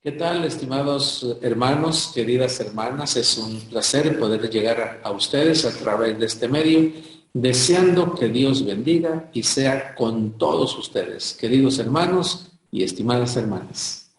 ¿Qué tal, estimados hermanos, queridas hermanas? Es un placer poder llegar a ustedes a través de este medio, deseando que Dios bendiga y sea con todos ustedes, queridos hermanos y estimadas hermanas.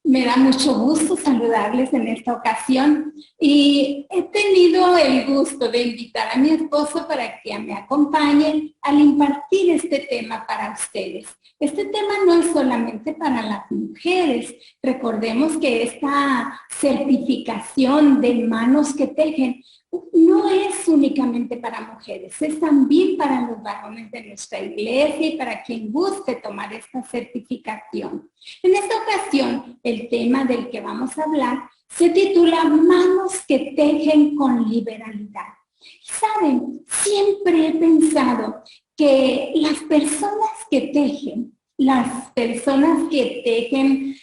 Me da mucho gusto saludarles en esta ocasión y he tenido el gusto de invitar a mi esposo para que me acompañe al impartir este tema para ustedes. Este tema no es solamente para las mujeres. Recordemos que esta certificación de manos que tejen no es únicamente para mujeres, es también para los varones de nuestra iglesia y para quien guste tomar esta certificación. En esta ocasión, el tema del que vamos a hablar se titula Manos que tejen con liberalidad. Saben, siempre he pensado que las personas que tejen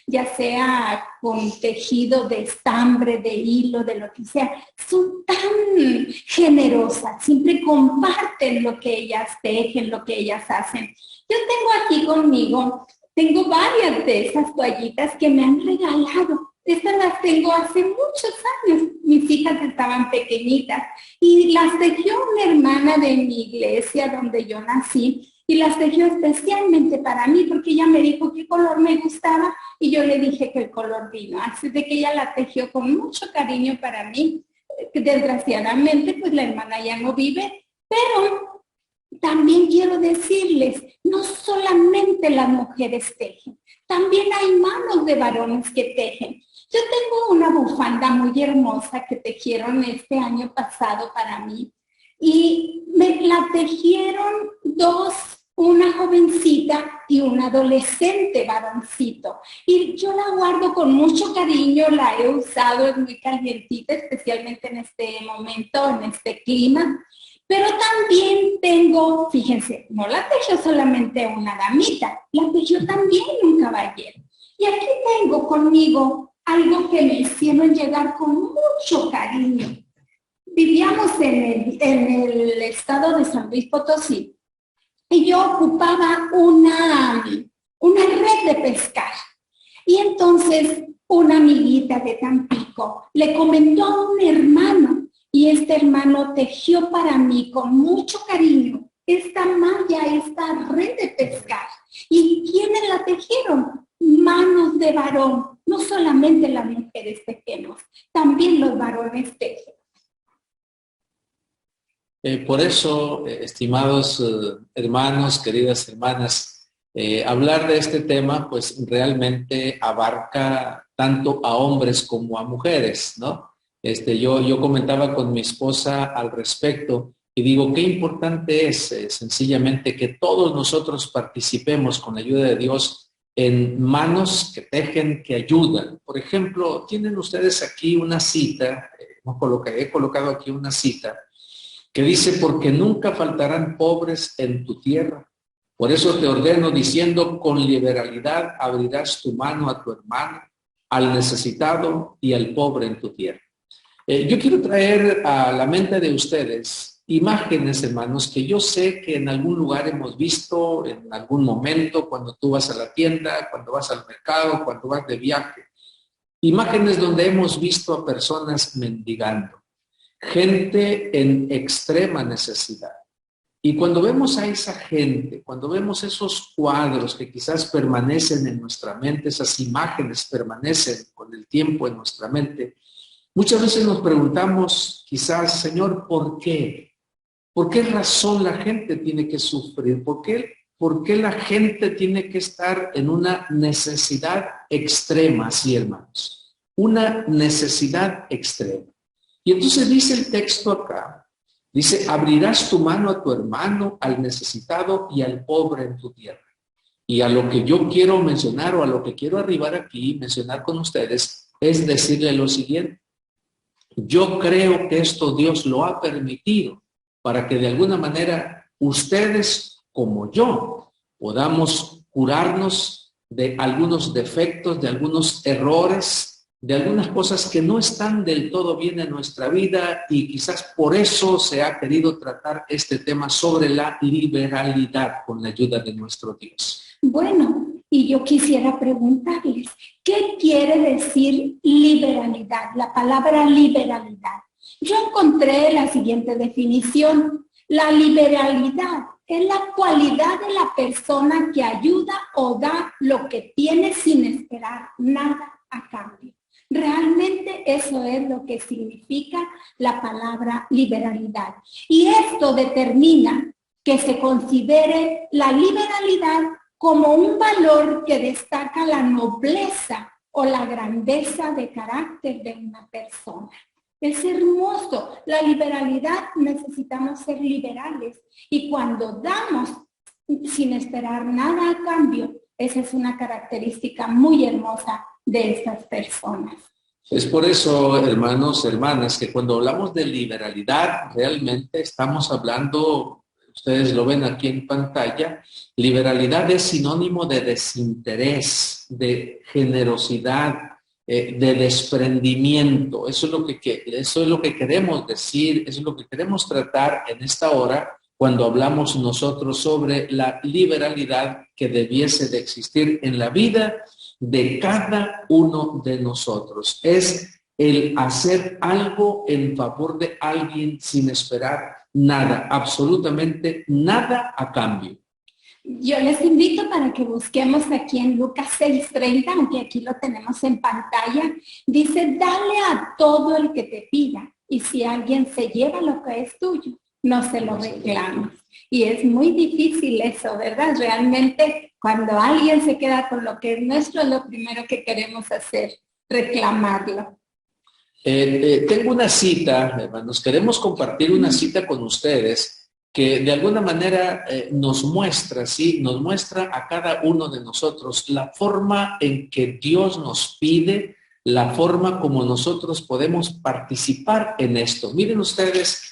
ya sea con tejido de estambre, de hilo, de lo que sea, son tan generosas, siempre comparten lo que ellas tejen, lo que ellas hacen. Yo tengo aquí conmigo, tengo varias de esas toallitas que me han regalado. Estas las tengo hace muchos años. Mis hijas estaban pequeñitas y las tejió una hermana de mi iglesia donde yo nací y las tejió especialmente para mí porque ella me dijo qué color me gustaba y yo le dije que el color vino. Así de que ella la tejió con mucho cariño para mí. Desgraciadamente, pues la hermana ya no vive, pero también quiero decirles, no solamente las mujeres tejen, también hay manos de varones que tejen. Yo tengo una bufanda muy hermosa que tejieron este año pasado para mí y me la tejieron dos, una jovencita y un adolescente varoncito. Y yo la guardo con mucho cariño, la he usado, es muy calientita, especialmente en este momento, en este clima. Pero también tengo, fíjense, no la tejió solamente una damita, la tejió también un caballero. Y aquí tengo conmigo algo que me hicieron llegar con mucho cariño. Vivíamos en el estado de San Luis Potosí y yo ocupaba una red de pescar. Y entonces una amiguita de Tampico le comentó a un hermano y este hermano tejió para mí con mucho cariño esta malla, esta red de pescar. ¿Y quiénes la tejieron? Manos de varón. No solamente las mujeres tejemos, también los varones tejen. Por eso, estimados hermanos, queridas hermanas, hablar de este tema pues realmente abarca tanto a hombres como a mujeres, ¿no? Yo comentaba con mi esposa al respecto y digo, qué importante es sencillamente que todos nosotros participemos con la ayuda de Dios en manos que tejen, que ayudan. Por ejemplo, tienen ustedes aquí una cita, he colocado aquí una cita, que dice, porque nunca faltarán pobres en tu tierra. Por eso te ordeno diciendo, con liberalidad abrirás tu mano a tu hermano, al necesitado y al pobre en tu tierra. Yo quiero traer a la mente de ustedes imágenes, hermanos, que yo sé que en algún lugar hemos visto, en algún momento, cuando tú vas a la tienda, cuando vas al mercado, cuando vas de viaje. Imágenes donde hemos visto a personas mendigando, gente en extrema necesidad. Y cuando vemos a esa gente, cuando vemos esos cuadros que quizás permanecen en nuestra mente, esas imágenes permanecen con el tiempo en nuestra mente, muchas veces nos preguntamos, quizás, Señor, ¿por qué? ¿Por qué razón la gente tiene que sufrir? ¿Por qué la gente tiene que estar en una necesidad extrema, sí, hermanos? Una necesidad extrema. Y entonces dice el texto acá, dice, abrirás tu mano a tu hermano, al necesitado y al pobre en tu tierra. Y a lo que yo quiero mencionar o a lo que quiero arribar aquí, mencionar con ustedes, es decirle lo siguiente. Yo creo que esto Dios lo ha permitido para que de alguna manera ustedes como yo podamos curarnos de algunos defectos, de algunos errores, de algunas cosas que no están del todo bien en nuestra vida y quizás por eso se ha querido tratar este tema sobre la liberalidad con la ayuda de nuestro Dios. Bueno, Y yo quisiera preguntarles, ¿qué quiere decir liberalidad? La palabra liberalidad. Yo encontré la siguiente definición. La liberalidad es la cualidad de la persona que ayuda o da lo que tiene sin esperar nada a cambio. Realmente eso es lo que significa la palabra liberalidad. Y esto determina que se considere la liberalidad como un valor que destaca la nobleza o la grandeza de carácter de una persona. Es hermoso. La liberalidad, necesitamos ser liberales. Y cuando damos sin esperar nada a cambio, esa es una característica muy hermosa de estas personas. Es por eso, hermanos, hermanas, que cuando hablamos de liberalidad, realmente estamos hablando, ustedes lo ven aquí en pantalla, liberalidad es sinónimo de desinterés, de generosidad, de desprendimiento. Eso es lo que queremos decir, eso es lo que queremos tratar en esta hora cuando hablamos nosotros sobre la liberalidad que debiese de existir en la vida de cada uno de nosotros. Es el hacer algo en favor de alguien sin esperar nada, absolutamente nada a cambio. Yo les invito para que busquemos aquí en Lucas 6:30, aunque aquí lo tenemos en pantalla. Dice, dale a todo el que te pida, y si alguien se lleva lo que es tuyo, no se lo reclames. Y es muy difícil eso, ¿verdad? Realmente, cuando alguien se queda con lo que es nuestro, lo primero que queremos hacer, reclamarlo. Tengo una cita, hermanos, queremos compartir una cita con ustedes que de alguna manera nos muestra, ¿sí? Nos muestra a cada uno de nosotros la forma en que Dios nos pide, la forma como nosotros podemos participar en esto. Miren ustedes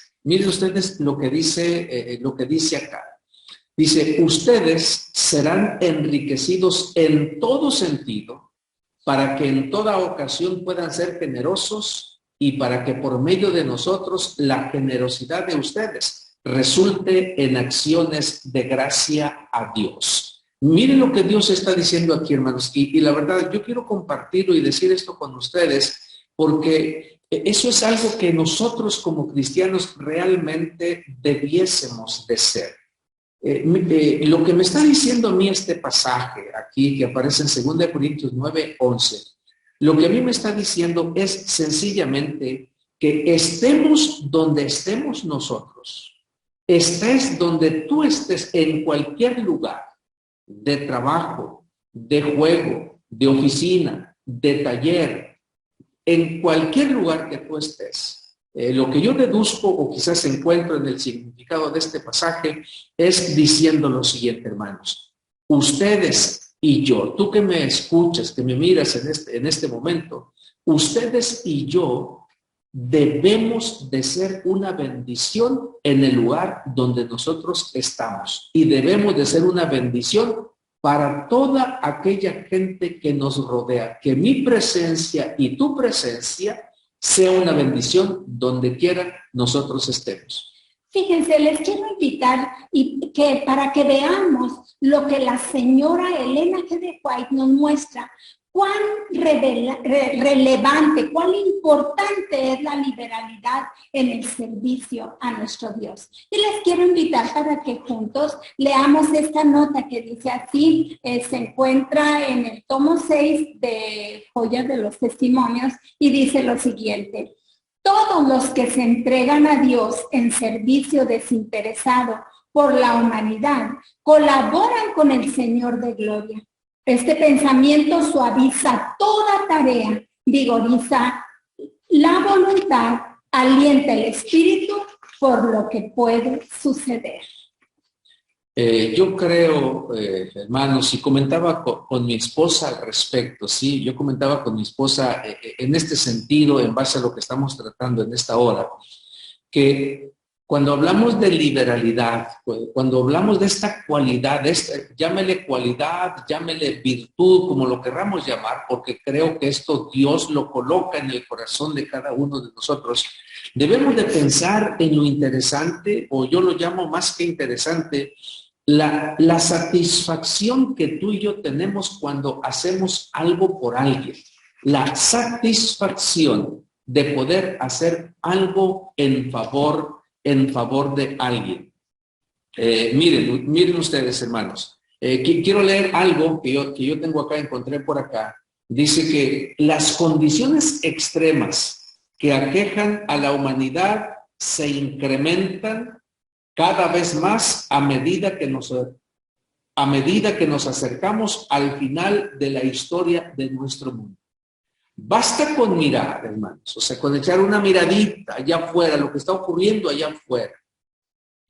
lo que dice acá. Dice, ustedes serán enriquecidos en todo sentido para que en toda ocasión puedan ser generosos y para que por medio de nosotros la generosidad de ustedes resulte en acciones de gracia a Dios. Miren lo que Dios está diciendo aquí, hermanos, y la verdad, yo quiero compartirlo y decir esto con ustedes, porque eso es algo que nosotros como cristianos realmente debiésemos de ser. Lo que me está diciendo a mí este pasaje aquí, que aparece en 2 Corintios 9:11, lo que a mí me está diciendo es sencillamente que estemos donde estemos nosotros, estés donde tú estés, en cualquier lugar de trabajo, de juego, de oficina, de taller, en cualquier lugar que tú estés. Lo que yo deduzco o quizás encuentro en el significado de este pasaje es diciendo lo siguiente, hermanos. Ustedes y yo, tú que me escuchas, que me miras en este momento, ustedes y yo debemos de ser una bendición en el lugar donde nosotros estamos y debemos de ser una bendición para toda aquella gente que nos rodea, que mi presencia y tu presencia sea una bendición donde quiera nosotros estemos. Fíjense, les quiero invitar para que veamos lo que la señora Elena G. de White nos muestra, cuán relevante, cuán importante es la liberalidad en el servicio a nuestro Dios. Y les quiero invitar para que juntos leamos esta nota que dice así, se encuentra en el tomo 6 de Joyas de los Testimonios y dice lo siguiente. Todos los que se entregan a Dios en servicio desinteresado por la humanidad colaboran con el Señor de Gloria. Este pensamiento suaviza toda tarea, vigoriza la voluntad, alienta el espíritu por lo que puede suceder. Yo creo, hermanos, y comentaba con mi esposa al respecto, ¿sí? Yo comentaba con mi esposa en este sentido, en base a lo que estamos tratando en esta hora, que cuando hablamos de liberalidad, cuando hablamos de esta cualidad, llámele cualidad, llámele virtud, como lo querramos llamar, porque creo que esto Dios lo coloca en el corazón de cada uno de nosotros, debemos de pensar en lo interesante, o yo lo llamo más que interesante, la satisfacción que tú y yo tenemos cuando hacemos algo por alguien, la satisfacción de poder hacer algo en favor de alguien. Miren ustedes, hermanos. Quiero leer algo que yo tengo acá, encontré por acá. Dice que las condiciones extremas que aquejan a la humanidad se incrementan cada vez más a medida que nos acercamos al final de la historia de nuestro mundo. Basta con mirar, hermanos, o sea, con echar una miradita allá afuera, lo que está ocurriendo allá afuera,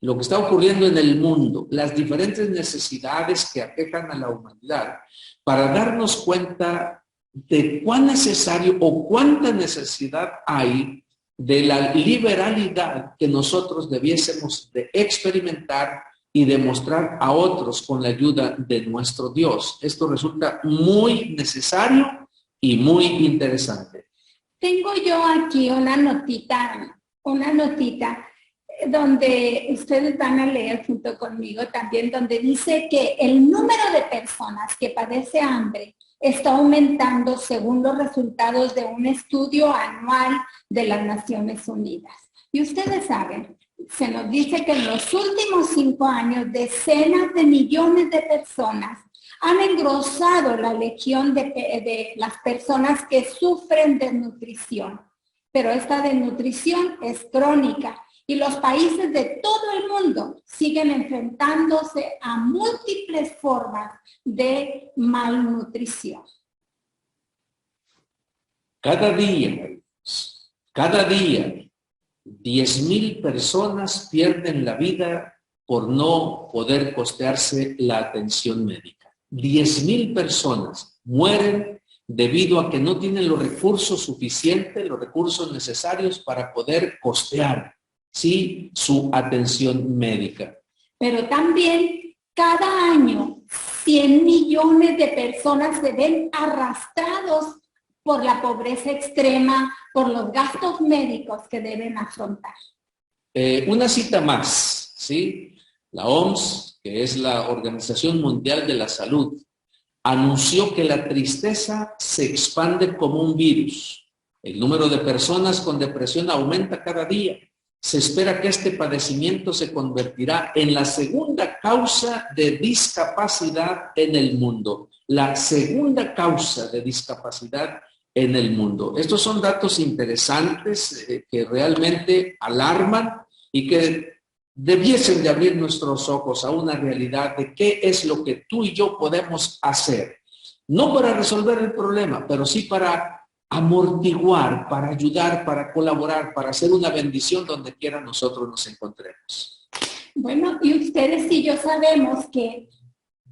lo que está ocurriendo en el mundo, las diferentes necesidades que aquejan a la humanidad, para darnos cuenta de cuán necesario o cuánta necesidad hay de la liberalidad que nosotros debiésemos de experimentar y demostrar a otros con la ayuda de nuestro Dios. Esto resulta muy necesario y muy interesante. Tengo yo aquí una notita donde ustedes van a leer junto conmigo también, donde dice que el número de personas que padece hambre está aumentando según los resultados de un estudio anual de las Naciones Unidas. Y ustedes saben, se nos dice que en los últimos 5 años decenas de millones de personas han engrosado la legión de las personas que sufren desnutrición. Pero esta desnutrición es crónica y los países de todo el mundo siguen enfrentándose a múltiples formas de malnutrición. Cada día, 10,000 personas pierden la vida por no poder costearse la atención médica. 10,000 personas mueren debido a que no tienen los recursos suficientes, los recursos necesarios para poder costear, ¿sí?, su atención médica. Pero también cada año 100 millones de personas se ven arrastrados por la pobreza extrema, por los gastos médicos que deben afrontar. Una cita más, ¿sí? La OMS, que es la Organización Mundial de la Salud, anunció que la tristeza se expande como un virus. El número de personas con depresión aumenta cada día. Se espera que este padecimiento se convertirá en la segunda causa de discapacidad en el mundo. La segunda causa de discapacidad en el mundo. Estos son datos interesantes que realmente alarman y que debiesen de abrir nuestros ojos a una realidad de qué es lo que tú y yo podemos hacer. No para resolver el problema, pero sí para amortiguar, para ayudar, para colaborar, para hacer una bendición donde quiera nosotros nos encontremos. Bueno, y ustedes y yo sabemos que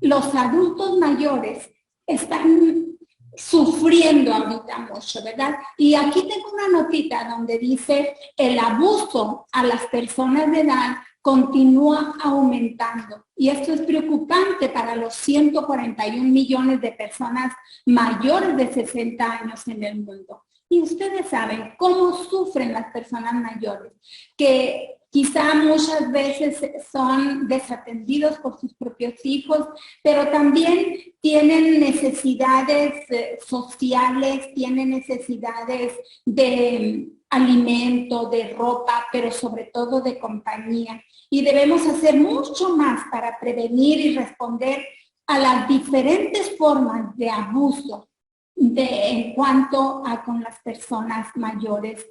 los adultos mayores están sufriendo ahorita mucho, ¿verdad? Y aquí tengo una notita donde dice el abuso a las personas de edad continúa aumentando. Y esto es preocupante para los 141 millones de personas mayores de 60 años en el mundo. Y ustedes saben cómo sufren las personas mayores, que quizá muchas veces son desatendidos por sus propios hijos, pero también tienen necesidades sociales, tienen necesidades de alimento, de ropa, pero sobre todo de compañía. Y debemos hacer mucho más para prevenir y responder a las diferentes formas de abuso en cuanto a con las personas mayores,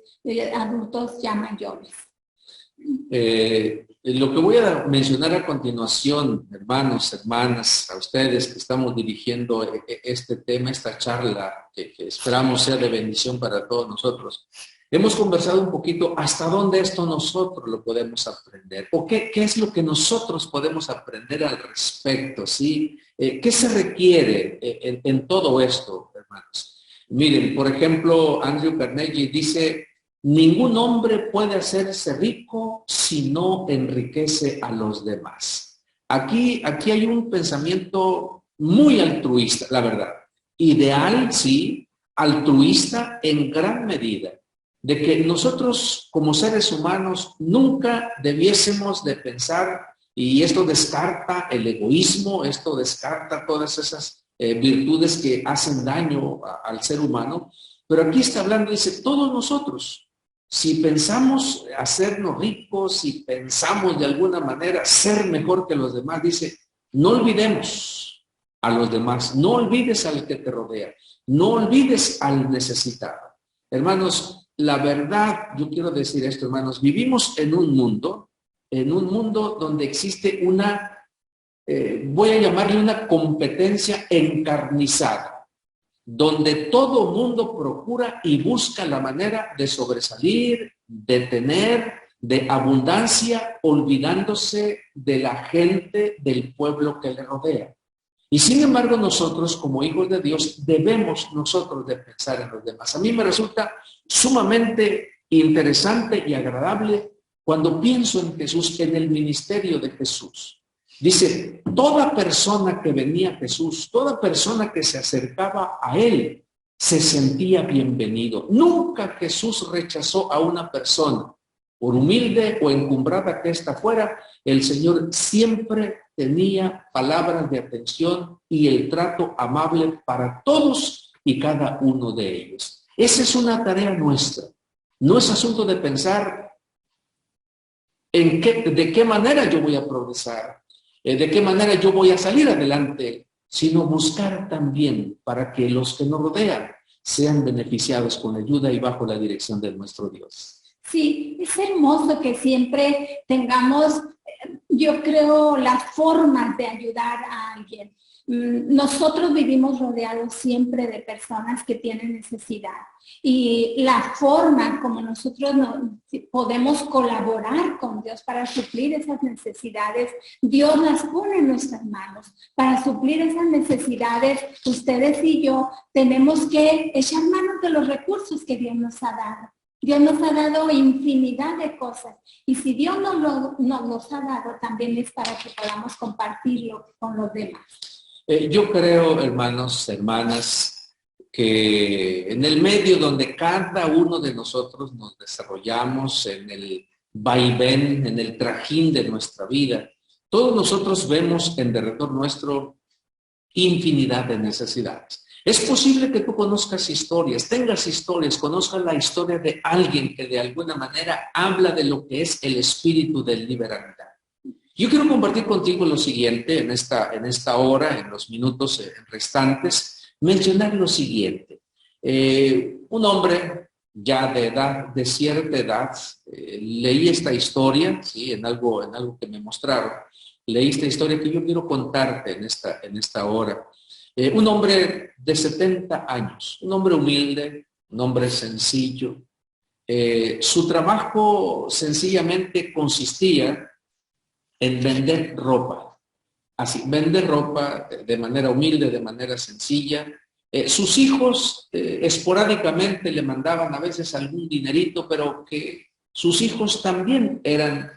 adultos ya mayores. Lo que voy a mencionar a continuación, hermanos, hermanas, a ustedes que estamos dirigiendo este tema, esta charla, que esperamos sea de bendición para todos nosotros. Hemos conversado un poquito hasta dónde esto nosotros lo podemos aprender, o qué es lo que nosotros podemos aprender al respecto, ¿sí? ¿Qué se requiere en todo esto, hermanos? Miren, por ejemplo, Andrew Carnegie dice: ningún hombre puede hacerse rico si no enriquece a los demás. Aquí hay un pensamiento muy altruista, la verdad. Ideal, sí, altruista en gran medida, de que nosotros como seres humanos nunca debiésemos de pensar Y esto descarta el egoísmo, esto descarta todas esas virtudes que hacen daño al ser humano. Pero aquí está hablando, dice, todos nosotros, si pensamos hacernos ricos, si pensamos de alguna manera ser mejor que los demás, dice, no olvidemos a los demás, no olvides al que te rodea, no olvides al necesitado. Hermanos, la verdad, yo quiero decir esto, hermanos, vivimos en un mundo donde existe una, voy a llamarle una competencia encarnizada, donde todo mundo procura y busca la manera de sobresalir, de tener, de abundancia, olvidándose de la gente, del pueblo que le rodea. Y sin embargo, nosotros, como hijos de Dios, debemos nosotros de pensar en los demás. A mí me resulta sumamente interesante y agradable cuando pienso en Jesús, en el ministerio de Jesús. Dice, toda persona que venía a Jesús, toda persona que se acercaba a Él, se sentía bienvenido. Nunca Jesús rechazó a una persona, por humilde o encumbrada que ésta fuera. El Señor siempre tenía palabras de atención y el trato amable para todos y cada uno de ellos. Esa es una tarea nuestra. No es asunto de pensar de qué manera yo voy a progresar, de qué manera yo voy a salir adelante, sino buscar también para que los que nos rodean sean beneficiados con la ayuda y bajo la dirección de nuestro Dios. Sí, es hermoso que siempre tengamos, yo creo, las formas de ayudar a alguien. Nosotros vivimos rodeados siempre de personas que tienen necesidad y la forma como nosotros podemos colaborar con Dios para suplir esas necesidades, Dios las pone en nuestras manos. Para suplir esas necesidades, ustedes y yo tenemos que echar manos de los recursos que Dios nos ha dado. Dios nos ha dado infinidad de cosas y si Dios nos los ha dado, también es para que podamos compartirlo con los demás. Yo creo, hermanos, hermanas, que en el medio donde cada uno de nosotros nos desarrollamos, en el vaivén, en el trajín de nuestra vida, todos nosotros vemos en derredor nuestro infinidad de necesidades. Es posible que tú conozcas historias, tengas historias, conozcas la historia de alguien que de alguna manera habla de lo que es el espíritu del liberalidad. Yo quiero compartir contigo lo siguiente en esta hora, en los minutos restantes, mencionar lo siguiente. Un hombre ya de edad, de cierta edad, leí esta historia, ¿sí? en algo que me mostraron, leí esta historia que yo quiero contarte en esta hora. Un hombre de 70 años, un hombre humilde, un hombre sencillo. Su trabajo sencillamente consistía en vender ropa. Así, vender ropa de manera humilde, de manera sencilla. Sus hijos esporádicamente le mandaban a veces algún dinerito, pero que sus hijos también eran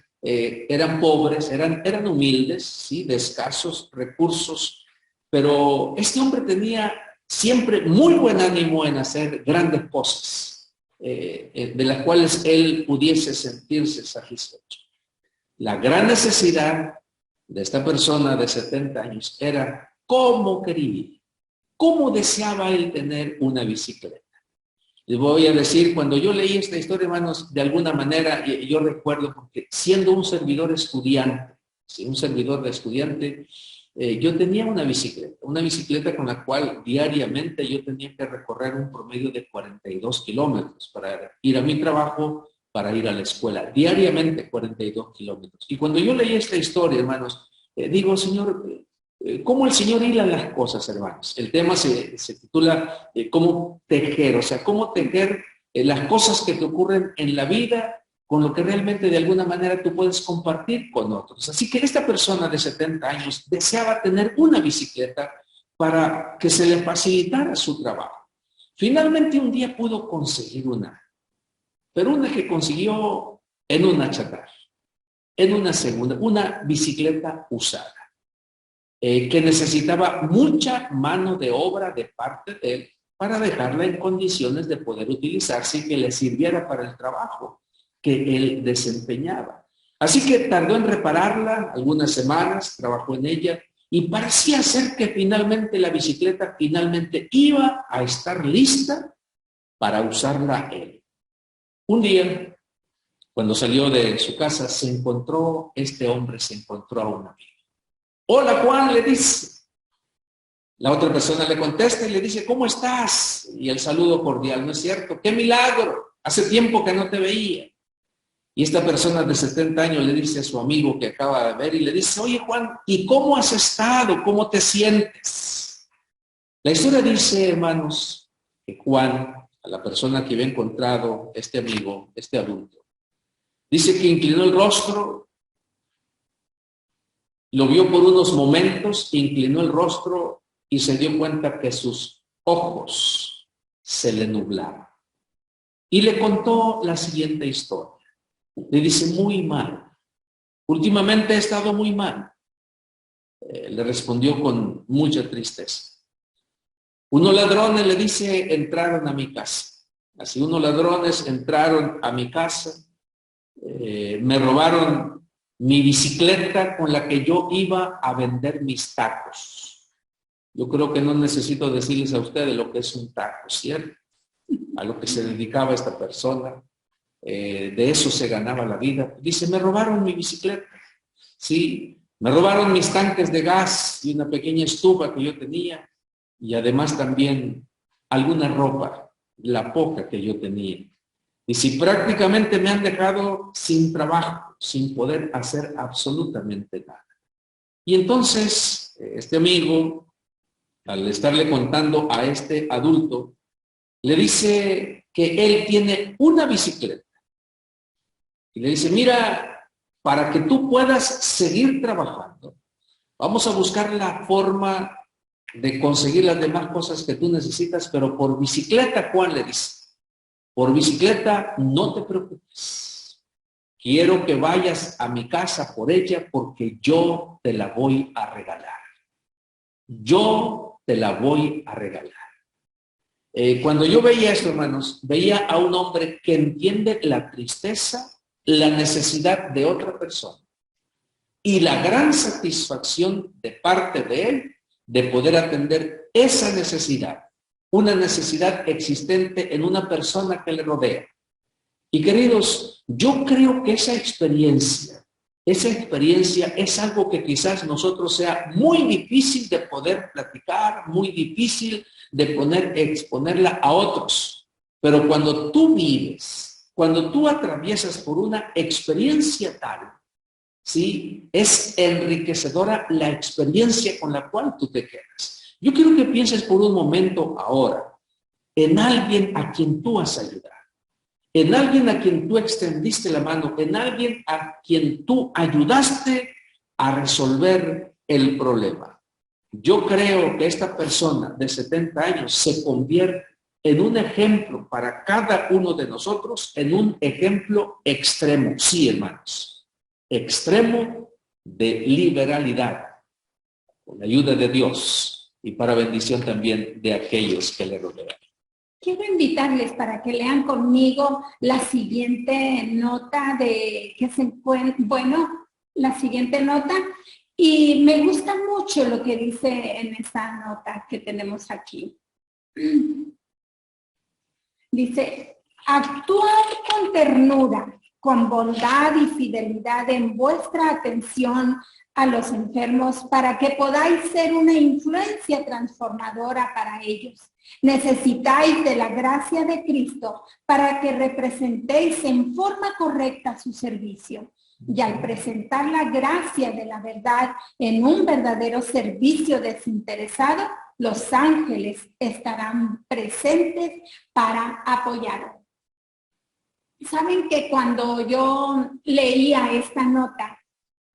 pobres, eran humildes, ¿sí? De escasos recursos. Pero este hombre tenía siempre muy buen ánimo en hacer grandes cosas, de las cuales él pudiese sentirse satisfecho. La gran necesidad de esta persona de 70 años era cómo quería, cómo deseaba él tener una bicicleta. Les voy a decir, cuando yo leí esta historia, hermanos, de alguna manera yo recuerdo, porque siendo un servidor estudiante, ¿sí? Un servidor de estudiante, yo tenía una bicicleta con la cual diariamente yo tenía que recorrer un promedio de 42 kilómetros para ir a mi trabajo, para ir a la escuela, diariamente 42 kilómetros. Y cuando yo leí esta historia, hermanos, digo, Señor, ¿cómo el Señor hila las cosas, hermanos? El tema se titula ¿cómo tejer? O sea, ¿cómo tejer las cosas que te ocurren en la vida con lo que realmente de alguna manera tú puedes compartir con otros? Así que esta persona de 70 años deseaba tener una bicicleta para que se le facilitara su trabajo. Finalmente un día pudo conseguir una, pero una que consiguió en una chatarra, en una segunda, una bicicleta usada, que necesitaba mucha mano de obra de parte de él para dejarla en condiciones de poder utilizarse y que le sirviera para el trabajo que él desempeñaba. Así que tardó en repararla algunas semanas, trabajó en ella y parecía ser que finalmente la bicicleta iba a estar lista para usarla él. Un día, cuando salió de su casa, este hombre se encontró a un amigo. Hola Juan, le dice. La otra persona le contesta y le dice, ¿cómo estás? Y el saludo cordial, ¿no es cierto? ¡Qué milagro! Hace tiempo que no te veía. Y esta persona de 70 años le dice a su amigo que acaba de ver y le dice, oye Juan, ¿y cómo has estado? ¿Cómo te sientes? La historia dice, hermanos, que Juan, a la persona que había encontrado este amigo, este adulto, dice que inclinó el rostro, lo vio por unos momentos, inclinó el rostro y se dio cuenta que sus ojos se le nublaron. Y le contó la siguiente historia. Le dice, muy mal. Últimamente he estado muy mal. Le respondió con mucha tristeza. Unos ladrones, le dice, entraron a mi casa. Así unos ladrones entraron a mi casa, me robaron mi bicicleta con la que yo iba a vender mis tacos. Yo creo que no necesito decirles a ustedes lo que es un taco, ¿cierto? A lo que se dedicaba esta persona. De eso se ganaba la vida. Dice, me robaron mi bicicleta. Sí, me robaron mis tanques de gas y una pequeña estufa que yo tenía. Y además también alguna ropa, la poca que yo tenía. Y si prácticamente me han dejado sin trabajo, sin poder hacer absolutamente nada. Y entonces, este amigo, al estarle contando a este adulto, le dice que él tiene una bicicleta. Y le dice, mira, para que tú puedas seguir trabajando, vamos a buscar la forma de conseguir las demás cosas que tú necesitas, pero por bicicleta, Juan le dice, por bicicleta no te preocupes. Quiero que vayas a mi casa por ella porque yo te la voy a regalar. Yo te la voy a regalar. Cuando yo veía esto, hermanos, veía a un hombre que entiende la tristeza, la necesidad de otra persona y la gran satisfacción de parte de él de poder atender esa necesidad, una necesidad existente en una persona que le rodea. Y queridos, yo creo que esa experiencia es algo que quizás nosotros sea muy difícil de poder platicar, muy difícil de exponerla a otros. Pero cuando tú vives, cuando tú atraviesas por una experiencia tal, ¿sí? Es enriquecedora la experiencia con la cual tú te quedas. Yo quiero que pienses por un momento ahora en alguien a quien tú has ayudado, en alguien a quien tú extendiste la mano, en alguien a quien tú ayudaste a resolver el problema. Yo creo que esta persona de 70 años se convierte en un ejemplo para cada uno de nosotros, en un ejemplo extremo, sí, hermanos, extremo de liberalidad, con la ayuda de Dios y para bendición también de aquellos que le rodean. Quiero invitarles para que lean conmigo la siguiente nota la siguiente nota, y me gusta mucho lo que dice en esta nota que tenemos aquí. Dice, actuad con ternura, con bondad y fidelidad en vuestra atención a los enfermos para que podáis ser una influencia transformadora para ellos. Necesitáis de la gracia de Cristo para que representéis en forma correcta su servicio. Y al presentar la gracia de la verdad en un verdadero servicio desinteresado, los ángeles estarán presentes para apoyar. Saben que cuando yo leía esta nota,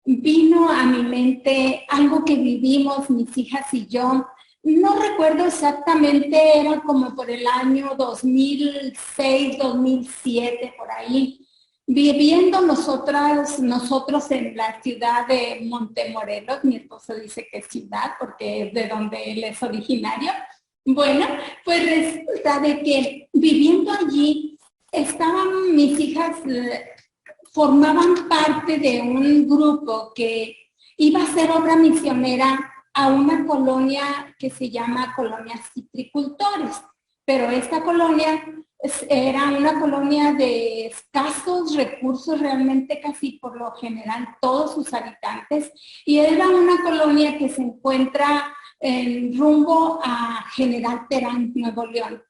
vino a mi mente algo que vivimos mis hijas y yo. No recuerdo exactamente, era como por el año 2006, 2007, por ahí, viviendo nosotros en la ciudad de Montemorelos. Mi esposo dice que es ciudad porque es de donde él es originario. Bueno, pues resulta de que viviendo allí estaban mis hijas formaban parte de un grupo que iba a hacer obra misionera a una colonia que se llama Colonia Citricultores, pero esta colonia era una colonia de escasos recursos, realmente casi por lo general todos sus habitantes, y era una colonia que se encuentra en rumbo a General Terán, Nuevo León.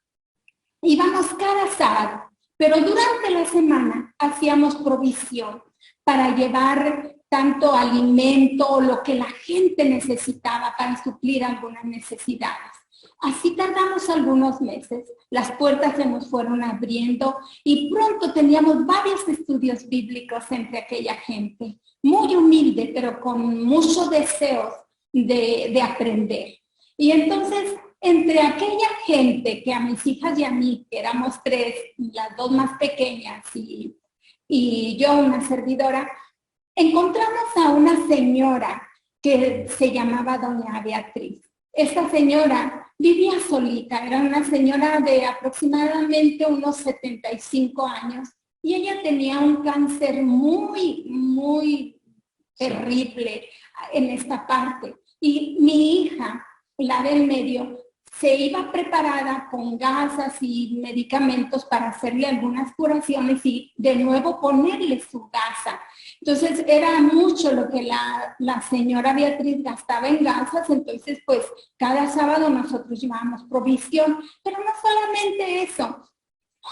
Íbamos cada sábado, pero durante la semana hacíamos provisión para llevar tanto alimento o lo que la gente necesitaba para suplir algunas necesidades. Así tardamos algunos meses, las puertas se nos fueron abriendo y pronto teníamos varios estudios bíblicos entre aquella gente, muy humilde, pero con muchos deseos de aprender. Y entonces, entre aquella gente que a mis hijas y a mí, que éramos tres, las dos más pequeñas y yo, una servidora, encontramos a una señora que se llamaba doña Beatriz. Esta señora vivía solita, era una señora de aproximadamente unos 75 años y ella tenía un cáncer muy terrible en esta parte. Y mi hija, la del medio, se iba preparada con gasas y medicamentos para hacerle algunas curaciones y de nuevo ponerle su gasa. Entonces era mucho lo que la señora Beatriz gastaba en gasas, entonces pues cada sábado nosotros llevábamos provisión, pero no solamente eso,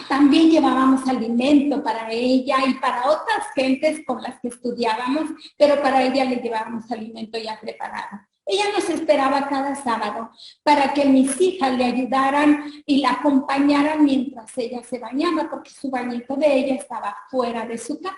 también llevábamos alimento para ella y para otras gentes con las que estudiábamos, pero para ella le llevábamos alimento ya preparado. Ella nos esperaba cada sábado para que mis hijas le ayudaran y la acompañaran mientras ella se bañaba, porque su bañito de ella estaba fuera de su casa.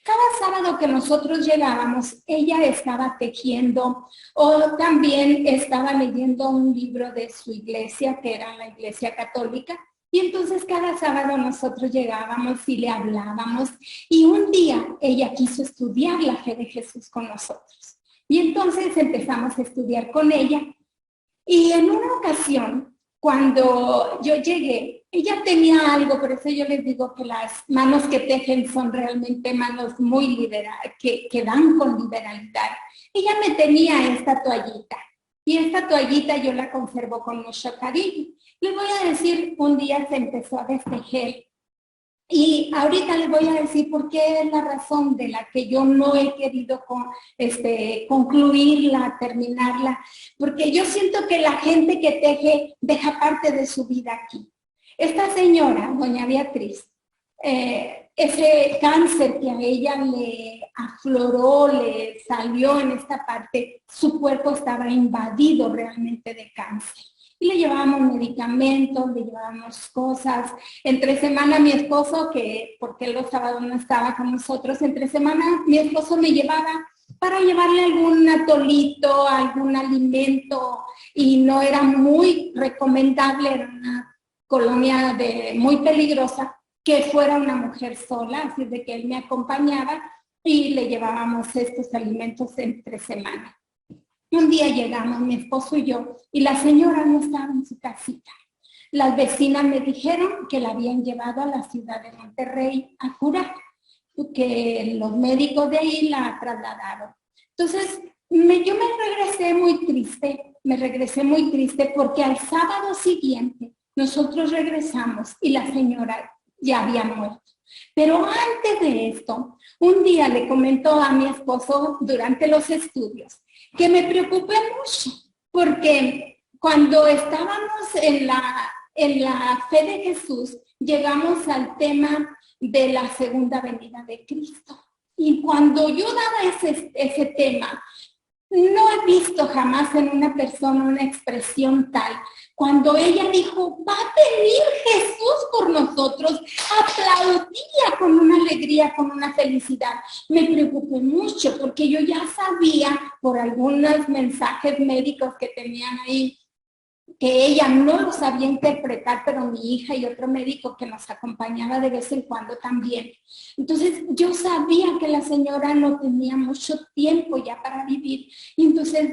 Cada sábado que nosotros llegábamos, ella estaba tejiendo o también estaba leyendo un libro de su iglesia, que era la iglesia católica. Y entonces cada sábado nosotros llegábamos y le hablábamos. Y un día ella quiso estudiar la fe de Jesús con nosotros. Y entonces empezamos a estudiar con ella. Y en una ocasión, cuando yo llegué, ella tenía algo, por eso yo les digo que las manos que tejen son realmente manos muy liberales, que dan con liberalidad. Ella me tenía esta toallita. Y esta toallita yo la conservo con mucho cariño. Les voy a decir, un día se empezó a destejer. Y ahorita les voy a decir por qué es la razón de la que yo no he querido concluirla, terminarla, porque yo siento que la gente que teje deja parte de su vida aquí. Esta señora, doña Beatriz, ese cáncer que a ella le afloró, le salió en esta parte, su cuerpo estaba invadido realmente de cáncer. Y le llevábamos medicamentos, le llevábamos cosas. Entre semana mi esposo, que porque los sábados no estaba con nosotros, entre semana mi esposo me llevaba para llevarle algún atolito, algún alimento, y no era muy recomendable, era una colonia muy peligrosa, que fuera una mujer sola, así de que él me acompañaba y le llevábamos estos alimentos entre semana. Un día llegamos, mi esposo y yo, y la señora no estaba en su casita. Las vecinas me dijeron que la habían llevado a la ciudad de Monterrey a curar, que los médicos de ahí la trasladaron. Entonces, yo me regresé muy triste porque al sábado siguiente nosotros regresamos y la señora ya había muerto. Pero antes de esto, un día le comentó a mi esposo durante los estudios que me preocupé mucho, porque cuando estábamos en la fe de Jesús, llegamos al tema de la segunda venida de Cristo. Y cuando yo daba ese tema, no he visto jamás en una persona una expresión tal. Cuando ella dijo, va a venir Jesús por nosotros, aplaudía con una alegría, con una felicidad. Me preocupé mucho porque yo ya sabía por algunos mensajes médicos que tenían ahí, que ella no lo sabía interpretar, pero mi hija y otro médico que nos acompañaba de vez en cuando también. Entonces yo sabía que la señora no tenía mucho tiempo ya para vivir. Y entonces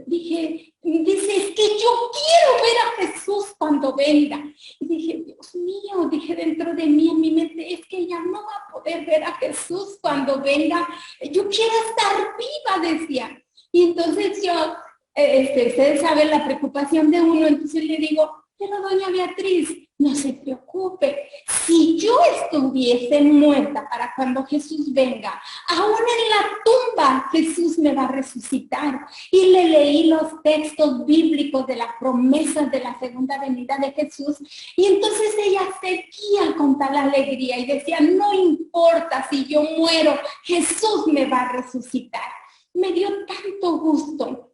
dice, es que yo quiero ver a Jesús cuando venga. Y dije, Dios mío, dije dentro de mí, en mi mente, es que ella no va a poder ver a Jesús cuando venga. Yo quiero estar viva, decía. Y entonces yo, ustedes saben la preocupación de uno, entonces le digo, pero doña Beatriz, no se preocupe, si yo estuviese muerta para cuando Jesús venga, aún en la tumba Jesús me va a resucitar. Y le leí los textos bíblicos de las promesas de la segunda venida de Jesús, y entonces ella seguía con tal alegría y decía, no importa si yo muero, Jesús me va a resucitar. Me dio tanto gusto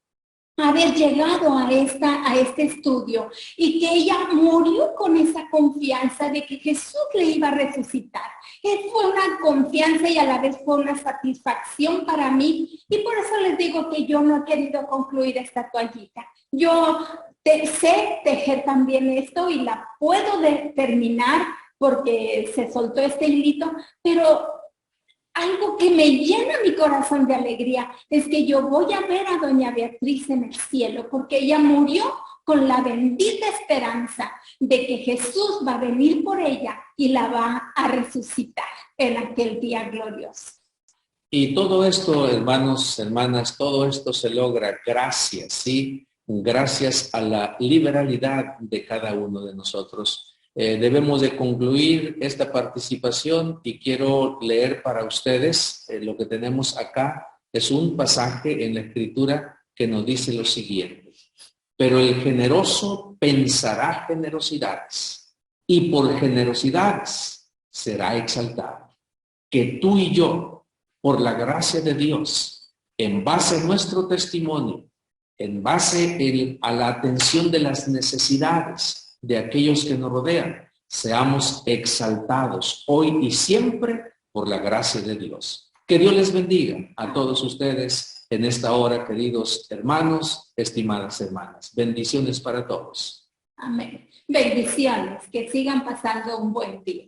haber llegado a este estudio y que ella murió con esa confianza de que Jesús le iba a resucitar. Fue una confianza y a la vez fue una satisfacción para mí, y por eso les digo que yo no he querido concluir esta toallita. Yo sé tejer también esto y la puedo terminar porque se soltó este hilito, pero algo que me llena mi corazón de alegría es que yo voy a ver a doña Beatriz en el cielo, porque ella murió con la bendita esperanza de que Jesús va a venir por ella y la va a resucitar en aquel día glorioso. Y todo esto, hermanos, hermanas, todo esto se logra gracias, ¿sí? Gracias a la liberalidad de cada uno de nosotros. Debemos de concluir esta participación y quiero leer para ustedes lo que tenemos acá. Es un pasaje en la Escritura que nos dice lo siguiente: pero el generoso pensará generosidades y por generosidades será exaltado. Que tú y yo, por la gracia de Dios, en base a nuestro testimonio, en base a la atención de las necesidades de aquellos que nos rodean, seamos exaltados hoy y siempre por la gracia de Dios. Que Dios les bendiga a todos ustedes en esta hora, queridos hermanos, estimadas hermanas. Bendiciones para todos. Amén. Bendiciones, que sigan pasando un buen día.